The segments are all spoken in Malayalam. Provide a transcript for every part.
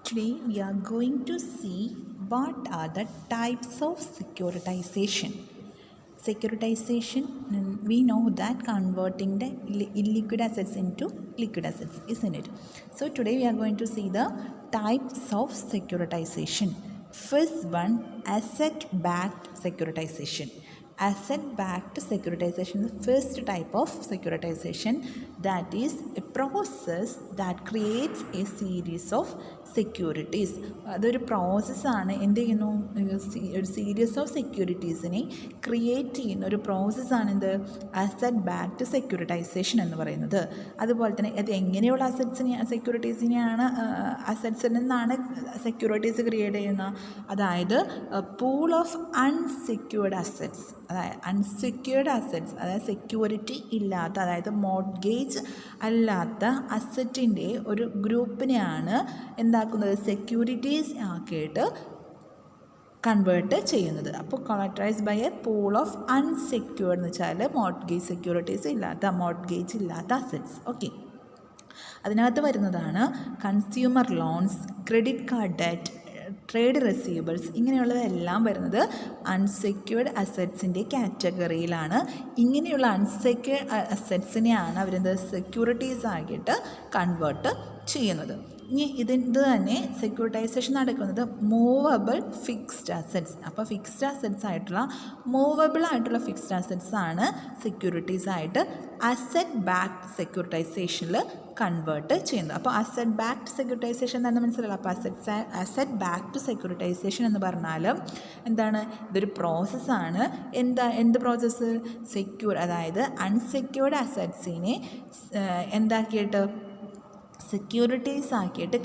Today we are going to see what are the types of securitization. Securitization, we know that converting the illiquid assets into liquid assets, isn't it? So today we are going to see the types of securitization. First one, asset-backed securitization. Asset-backed securitization is the first type of securitization, that is a process that creates a series of securities. അതൊരു പ്രോസസ്സാണ്. എന്ത് ചെയ്യുന്നു? ഒരു സീരീസ് ഓഫ് സെക്യൂരിറ്റീസിനെ ക്രിയേറ്റ് ചെയ്യുന്ന ഒരു പ്രോസസ്സാണ് എന്ത്? അസറ്റ് ബാക്ക്ഡ് സെക്യൂരിറ്റൈസേഷൻ എന്ന് പറയുന്നത്. അതുപോലെ തന്നെ അത് എങ്ങനെയുള്ള സെക്യൂരിറ്റീസിനെയാണ് അസറ്റ്സിൽ നിന്നാണ് സെക്യൂരിറ്റീസ് ക്രിയേറ്റ് ചെയ്യുന്നത്? അതായത് പൂൾ ഓഫ് അൺസെക്യൂർഡ് അസറ്റ്സ്, അതായത് അൺസെക്യൂർഡ് അസറ്റ്സ്, അതായത് സെക്യൂരിറ്റി ഇല്ലാത്ത, അതായത് മോർട്ട്ഗേജ് അല്ലാത്ത അസറ്റിൻ്റെ ഒരു ഗ്രൂപ്പിനെയാണ് എന്താക്കുന്നത്? സെക്യൂരിറ്റീസ് ആക്കിയിട്ട് കൺവേർട്ട് ചെയ്യുന്നത്. അപ്പോൾ collateralise by a pool of unsecured എന്ന് വെച്ചാൽ മോർട്ട്ഗേജ് സെക്യൂരിറ്റീസ് ഇല്ലാത്ത, മോർട്ട്ഗേജ് ഇല്ലാത്ത അസറ്റ്സ്. ഓക്കെ, അതിനകത്ത് വരുന്നതാണ് consumer loans, credit card debt, trade receivables. ഇങ്ങനെയുള്ളതെല്ലാം വരുന്നത് അൺസെക്യൂർഡ് അസറ്റ്സിൻ്റെ കാറ്റഗറിയിലാണ്. ഇങ്ങനെയുള്ള അൺസെക്യൂർഡ് അസറ്റ്സിനെയാണ് അവരെന്ത്? സെക്യൂരിറ്റീസ് ആക്കിയിട്ട് കൺവേർട്ട് ചെയ്യുന്നത്. ഇനി ഇത് തന്നെ സെക്യൂരിറ്റൈസേഷൻ നടക്കുന്നത് മൂവബിൾ ഫിക്സ്ഡ് അസറ്റ്സ്. അപ്പോൾ ഫിക്സ്ഡ് അസറ്റ്സ് ആയിട്ടുള്ള, മൂവബിൾ ആയിട്ടുള്ള ഫിക്സ്ഡ് അസറ്റ്സ് ആണ് സെക്യൂരിറ്റീസ് ആയിട്ട് അസറ്റ് ബാക്ക്ഡ് സെക്യൂരിറ്റൈസേഷനിൽ കൺവേർട്ട് ചെയ്യുന്നത്. അപ്പോൾ അസറ്റ് ബാക്ക്ഡ് സെക്യൂരിറ്റൈസേഷൻ എന്താണെന്ന് മനസ്സിലായില്ല. അപ്പോൾ അസറ്റ് ബാക്ക്ഡ് സെക്യൂരിറ്റൈസേഷൻ എന്ന് പറഞ്ഞാൽ എന്താണ്? ഇതൊരു പ്രോസസ്സാണ്. എന്ത് പ്രോസസ്സ്? അതായത് അൺസെക്യൂർഡ് അസറ്റ്സിനെ എന്താക്കിയിട്ട് സെക്യൂരിറ്റീസ് ആക്കിയിട്ട്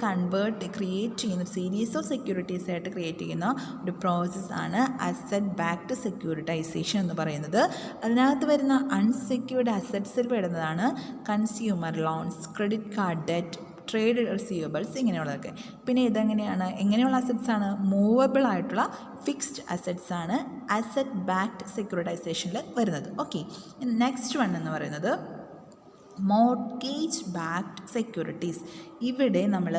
ക്രിയേറ്റ് ചെയ്യുന്ന, സീരീസ് ഓഫ് സെക്യൂരിറ്റീസ് ആയിട്ട് ക്രിയേറ്റ് ചെയ്യുന്ന ഒരു പ്രോസസ്സാണ് അസറ്റ് ബാക്ക്ഡ് സെക്യൂരിറ്റൈസേഷൻ എന്ന് പറയുന്നത്. അതിനകത്ത് വരുന്ന അൺസെക്യൂർഡ് അസറ്റ്സിൽ പെടുന്നതാണ് consumer loans, credit card debt, trade receivables, ഇങ്ങനെയുള്ളതൊക്കെ. പിന്നെ ഇതെങ്ങനെയാണ്? എങ്ങനെയുള്ള അസറ്റ്സാണ്? മൂവബിൾ ആയിട്ടുള്ള ഫിക്സ്ഡ് അസറ്റ്സ് ആണ് അസറ്റ് ബാക്ക്ഡ് സെക്യൂരിറ്റൈസേഷനിൽ വരുന്നത്. ഓക്കെ, നെക്സ്റ്റ് വൺ എന്ന് പറയുന്നത് മോർട്ട്ഗേജ് ബാക്ക്ഡ് സെക്യൂരിറ്റീസ്. ഇവിടെ നമ്മൾ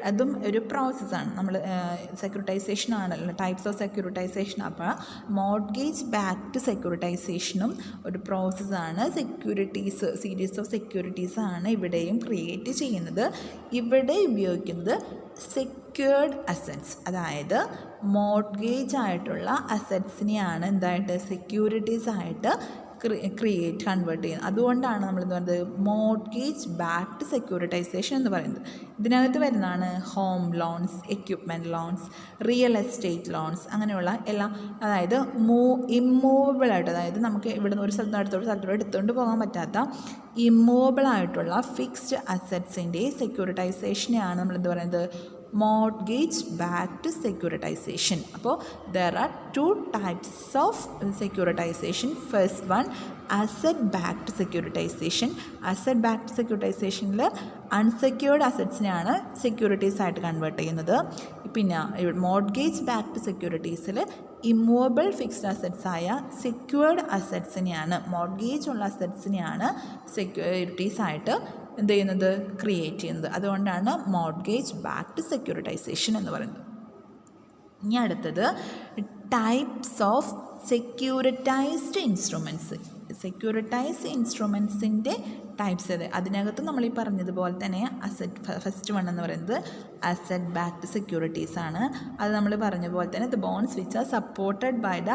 അതും ഒരു പ്രോസസ്സാണ്. നമ്മൾ സെക്യൂരിറ്റൈസേഷൻ ആണല്ലോ, ടൈപ്സ് ഓഫ് സെക്യൂരിറ്റൈസേഷൻ. അപ്പോൾ മോർട്ട്ഗേജ് ബാക്ക്ഡ് സെക്യൂരിറ്റൈസേഷനും ഒരു പ്രോസസ്സാണ്. സീരീസ് ഓഫ് സെക്യൂരിറ്റീസാണ് ഇവിടെയും ക്രിയേറ്റ് ചെയ്യുന്നത്. ഇവിടെ ഉപയോഗിക്കുന്നത് സെക്യൂർഡ് അസറ്റ്സ്, അതായത് മോർട്ട്ഗേജ് ആയിട്ടുള്ള അസറ്റ്സിനെയാണ് എന്തായിട്ട് സെക്യൂരിറ്റീസ് ആയിട്ട് കൺവേർട്ട് ചെയ്യുന്നത്. അതുകൊണ്ടാണ് നമ്മൾ എന്ത് പറയുന്നത്? മോർട്ട്ഗേജ് ബാക്ക്ഡ് സെക്യൂരിറ്റൈസേഷൻ എന്ന് പറയുന്നത്. ഇതിനകത്ത് വരുന്നതാണ് home loans, equipment loans, real estate loans, അങ്ങനെയുള്ള എല്ലാം. അതായത് ഇമ്മൂവബിളായിട്ട്, അതായത് നമുക്ക് ഇവിടുന്ന് ഒരു സ്ഥലത്ത് അടുത്തൊരു സ്ഥലത്തോട് എടുത്തുകൊണ്ട് പോകാൻ പറ്റാത്ത ഇമ്മൂവബിളായിട്ടുള്ള ഫിക്സ്ഡ് അസറ്റ്സിൻ്റെ സെക്യൂരിറ്റൈസേഷനെയാണ് നമ്മൾ എന്ത് പറയുന്നത്? Mortgage backed securitisation. അപ്പോൾ there are two types of securitisation. First one asset backed securitisation. Asset backed സെക്യൂരിറ്റൈസേഷനിൽ അൺസെക്യൂർഡ് അസറ്റ്സിനെയാണ് സെക്യൂരിറ്റീസ് ആയിട്ട് കൺവേർട്ട് ചെയ്യുന്നത്. പിന്നെ മോർട്ട്ഗേജ് ബാക്ക്ഡ് സെക്യൂരിറ്റീസിൽ ഇമ്മൂവബിൾ ഫിക്സ്ഡ് അസറ്റ്സ് ആയ സെക്യൂർഡ് അസറ്റ്സിനെയാണ്, മോർട്ട്ഗേജ് ഉള്ള അസറ്റ്സിനെയാണ് സെക്യൂരിറ്റീസ് ആയിട്ട് എന്ത് ചെയ്യുന്നത്? ക്രിയേറ്റ് ചെയ്യുന്നത്. അതുകൊണ്ടാണ് മോർട്ട്ഗേജ് ബാക്ക്ഡ് സെക്യൂരിറ്റൈസേഷൻ എന്ന് പറയുന്നത്. ഇനി അടുത്തത് ടൈപ്സ് ഓഫ് സെക്യൂരിറ്റൈസ്ഡ് ഇൻസ്ട്രുമെൻറ്റ്സ്. സെക്യൂരിറ്റൈസ്ഡ് ഇൻസ്ട്രുമെൻറ്റ്സിൻ്റെ ടൈപ്സ് ഏത്? അതിനകത്ത് നമ്മൾ ഈ പറഞ്ഞതുപോലെ തന്നെ ഫസ്റ്റ് വൺ എന്ന് പറയുന്നത് അസറ്റ് ബാക്ക്ഡ് സെക്യൂരിറ്റീസ് ആണ്. അത് നമ്മൾ പറഞ്ഞ പോലെ തന്നെ the bonds which are supported by the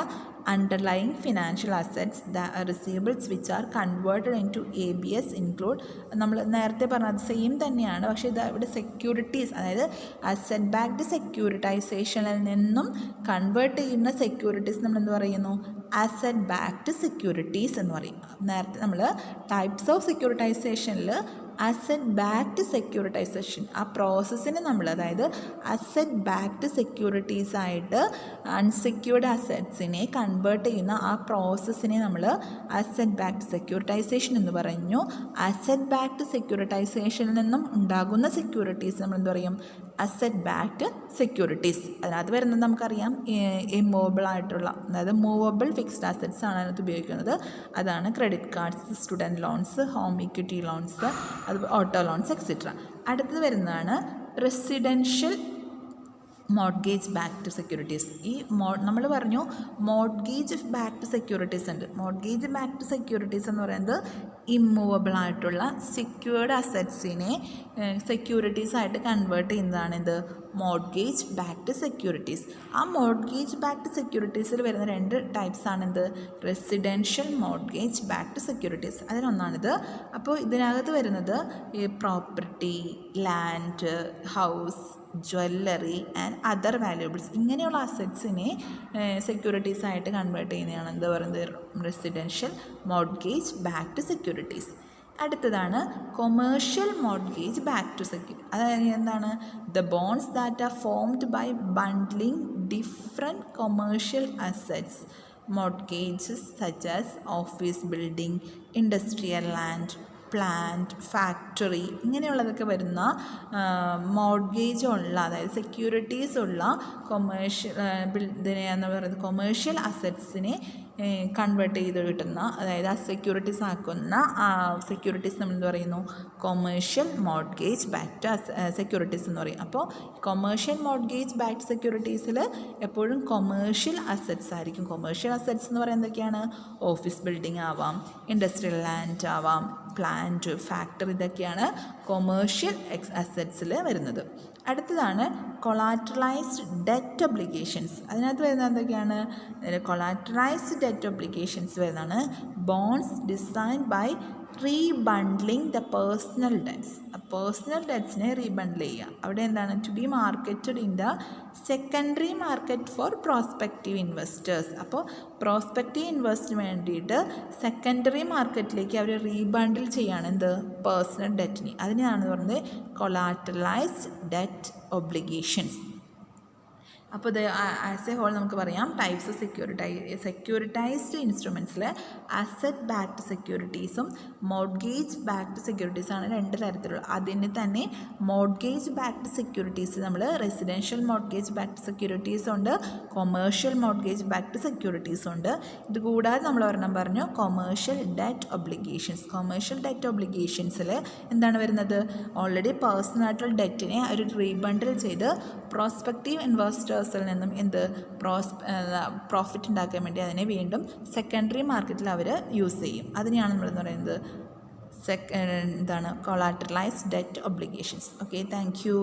underlying financial assets, the receivables which are converted into ABS include. നമ്മൾ നേരത്തെ പറഞ്ഞത് സെയിം തന്നെയാണ്, പക്ഷേ ഇത് ഇവിടെ സെക്യൂരിറ്റീസ്, അതായത് അസറ്റ് ബാക്ക്ഡ് സെക്യൂരിറ്റൈസേഷനിൽ നിന്നും കൺവേർട്ട് ചെയ്യുന്ന സെക്യൂരിറ്റീസ് നമ്മൾ എന്ത് പറയുന്നു? അസറ്റ് ബാക്ക്ഡ് സെക്യൂരിറ്റീസ് എന്ന് പറയും. നേരത്തെ നമ്മൾ ടൈപ്സ് ഓഫ് സെക്യൂരിറ്റൈസേഷനിൽ അസറ്റ് ബാക്ക്ഡ് സെക്യൂരിറ്റൈസേഷൻ ആ പ്രോസസ്സിന് നമ്മൾ, അതായത് അസറ്റ് ബാക്ക്ഡ് സെക്യൂരിറ്റീസ് ആയിട്ട് അൺസെക്യൂർഡ് അസറ്റ്സിനെ കൺവേർട്ട് ചെയ്യുന്ന ആ പ്രോസസ്സിനെ നമ്മൾ അസറ്റ് ബാക്ക്ഡ് സെക്യൂരിറ്റൈസേഷൻ എന്ന് പറഞ്ഞു. അസറ്റ് ബാക്ക്ഡ് സെക്യൂരിറ്റൈസേഷനിൽ നിന്നും ഉണ്ടാകുന്ന സെക്യൂരിറ്റീസ് നമ്മൾ എന്ത് പറയും? Asset backed securities. അതിനകത്ത് വരുന്നത് നമുക്കറിയാം ഇമ്മൂവബിൾ ആയിട്ടുള്ള, അതായത് മൂവബിൾ ഫിക്സ്ഡ് അസറ്റ്സ് ആണ് അതിനകത്ത് ഉപയോഗിക്കുന്നത്. അതാണ് credit cards, student loans, home equity loans, അത് ഓട്ടോ ലോൺസ് എക്സെട്ര. അടുത്തത് വരുന്നതാണ് റെസിഡൻഷ്യൽ മോർഗേജ് ബാക്ക്ഡ് സെക്യൂരിറ്റീസ്. ഈ നമ്മൾ പറഞ്ഞു മോർഗേജ് ബാക്ക്ഡ് സെക്യൂരിറ്റീസ് ഉണ്ട്. മോർഗേജ് ബാക്ക്ഡ് സെക്യൂരിറ്റീസ് എന്ന് പറയുന്നത് ഇമ്മൂവബിൾ ആയിട്ടുള്ള സെക്യൂർഡ് അസറ്റ്സിനെ സെക്യൂരിറ്റീസ് ആയിട്ട് കൺവേർട്ട് ചെയ്യുന്നതാണ് ഇത് മോർഗേജ് ബാക്ക്ഡ് സെക്യൂരിറ്റീസ്. ആ മോർഗേജ് ബാക്ക്ഡ് സെക്യൂരിറ്റീസിൽ വരുന്ന 2 ടൈപ്സ് ആണിത് റെസിഡൻഷ്യൽ മോർഗേജ് ബാക്ക്ഡ് സെക്യൂരിറ്റീസ്. അതിനൊന്നാണിത്. അപ്പോൾ ഇതിനകത്ത് വരുന്നത് ഈ property, land, house, jewellery and other valuables ഇങ്ങനെയുള്ള അസറ്റ്സിനെ സെക്യൂരിറ്റീസ് ആയിട്ട് കൺവേർട്ട് ചെയ്യുന്നതാണ് എന്ത് പറയുന്നത് റെസിഡൻഷ്യൽ മോർഗേജ് ബാക്ക്ഡ് സെക്യൂരിറ്റീസ്. അടുത്തതാണ് കൊമേഴ്ഷ്യൽ മോർഗേജ് ബാക്ക്ഡ് സെക്യൂരിറ്റി. അതായത് എന്താണ് the bonds that are formed by bundling different commercial assets mortgages such as office building, industrial land, plant, factory ഇങ്ങനെയുള്ളതൊക്കെ വരുന്ന മോർഗേജ് ഉള്ള അതായത് സെക്യൂരിറ്റീസ് ഉള്ള കൊമേഴ്ഷ്യൽ ഇതിനെന്ന് പറയുന്നത് കൊമേഴ്ഷ്യൽ അസറ്റ്സിനെ കൺവേർട്ട് ചെയ്ത് കിട്ടുന്ന അതായത് ആ സെക്യൂരിറ്റീസ് ആക്കുന്ന സെക്യൂരിറ്റീസ് നമ്മൾ എന്ത് പറയുന്നു കൊമേഴ്ഷ്യൽ മോർഗേജ് ബാക്ക്ഡ് സെക്യൂരിറ്റീസ് എന്ന് പറയും. അപ്പോൾ കൊമേഴ്ഷ്യൽ മോർഗേജ് ബാക്ക്ഡ് സെക്യൂരിറ്റീസിൽ എപ്പോഴും കൊമേഴ്ഷ്യൽ അസറ്റ്സ് ആയിരിക്കും. കൊമേഴ്ഷ്യൽ അസറ്റ്സ് എന്ന് പറയുന്നത് എന്തൊക്കെയാണ് ഓഫീസ് ബിൽഡിംഗ് ആവാം, ഇൻഡസ്ട്രിയൽ ലാൻഡ് ആവാം, പ്ലാന്റ്, ഫാക്ടറി ഇതൊക്കെയാണ് കൊമേഴ്ഷ്യൽ അസറ്റ്സിൽ വരുന്നത്. അടുത്തതാണ് കൊളാറ്ററലൈസ്ഡ് ഡെറ്റ് ഒബ്ലിഗേഷൻസ്. അതിനകത്ത് വരുന്നത് എന്തൊക്കെയാണ് കൊളാറ്ററലൈസ്ഡ് ഡെറ്റ് ഒബ്ലിഗേഷൻസ് വരുന്നതാണ് bonds designed by rebundling the personal debts. Personal ഡെറ്റ്സിനെ റീബണ്ടിൽ ചെയ്യുക. അവിടെ എന്താണ് to be marketed in the secondary market for prospective investors. അപ്പോൾ പ്രോസ്പെക്റ്റീവ് ഇൻവെസ്റ്റിന് വേണ്ടിയിട്ട് സെക്കൻഡറി മാർക്കറ്റിലേക്ക് അവർ റീബണ്ടിൽ ചെയ്യാണ് എന്ത് പേഴ്സണൽ ഡെറ്റിന്. അതിനാണ് പറയുന്നത് കൊളാറ്ററലൈസ്ഡ് ഡെറ്റ് ഒബ്ലിഗേഷൻസ്. അപ്പോൾ ഇത് ആസ് എ ഹോൾ നമുക്ക് പറയാം ടൈപ്സ് ഓഫ് സെക്യൂരിറ്റൈസ്ഡ് ഇൻസ്ട്രുമെൻറ്റ്സിൽ അസറ്റ് ബാക്ക്ഡ് സെക്യൂരിറ്റീസും മോർഗേജ് ബാക്ക്ഡ് സെക്യൂരിറ്റീസാണ് 2 തരത്തിലുള്ളത്. അതിന് തന്നെ മോർഗേജ് ബാക്ക്ഡ് സെക്യൂരിറ്റീസ് നമ്മൾ റെസിഡൻഷ്യൽ മോർഗേജ് ബാക്ക്ഡ് സെക്യൂരിറ്റീസ് ഉണ്ട്, കൊമേഴ്ഷ്യൽ മോർഗേജ് ബാക്ക്ഡ് സെക്യൂരിറ്റീസ് ഉണ്ട്. ഇത് കൂടാതെ നമ്മൾ ഒരെണ്ണം പറഞ്ഞു commercial debt obligations. Commercial debt ഒബ്ലിഗേഷൻസിൽ എന്താണ് വരുന്നത് ഓൾറെഡി പേഴ്സണായിട്ടുള്ള ഡെറ്റിനെ ഒരു റീബണ്ടിൽ ചെയ്ത് പ്രോസ്പെക്റ്റീവ് ഇൻവെസ്റ്റേഴ്സിൽ നിന്നും എന്ത് പ്രോഫിറ്റ് ഉണ്ടാക്കാൻ വേണ്ടി അതിനെ വീണ്ടും സെക്കൻഡറി മാർക്കറ്റിൽ അവർ യൂസ് ചെയ്യും. അതിനെയാണ് നമ്മളെന്ന് പറയുന്നത് എന്താണ് collateralised debt obligations. Okay, thank U.